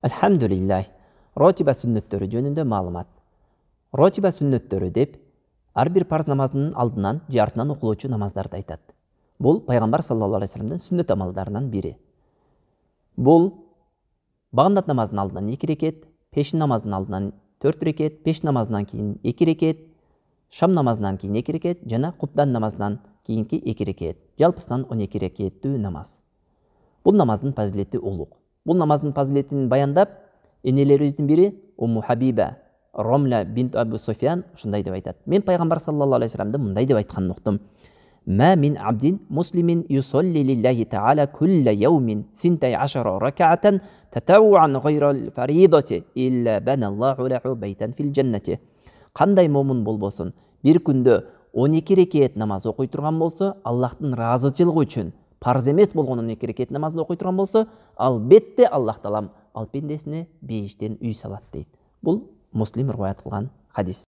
Elhamdülillah. Rotiba sünnetleri жөнүндө маалымат. Rotiba sünnetleri деп ар бир парз намазынын алдынан же артынан окулуучу намаздарды айтат. Бул пайгамбар саллаллаху алейхи вассаламдын сүннет амалдарынан бири. Бул багымдат намазынын алдынан 2 рекет, пешин намазынын алдынан 4 рекет, пеш намазынан кийин 2 рекет, шам намазынан кийин 2 рекет жана куптан намазынан кийинки 2 рекет. Жалпысынан 12 рекеттүү намаз. Бул намаздын фазилети улук. Бул намаздын фазилетин баяндап, энелерибиздин бири Умму Хабиба Ромля бинт Абу Суфьян ушундай деп айтат. Мен пайгамбар саллаллаху алейхи вассаламды мындай деп айтканын уктум. Ма мин абдин муслимин юсалли лиллахи таала кулла яумин 12 рак'атан татаввуан гайрал фаридати илля баналлаху лаху байтан фил джаннати. Кандай момун болбосун, бир күндө 12 рекет намаз окуй турган болсо, Аллахтын ыраазычылыгы үчүн парз эмес болгон 12 рекет намазды окуй турган болсо, албетте Аллах таалам ал пендесине бейиштен үй салат дейт. Бул Муслим риваят кылган хадис.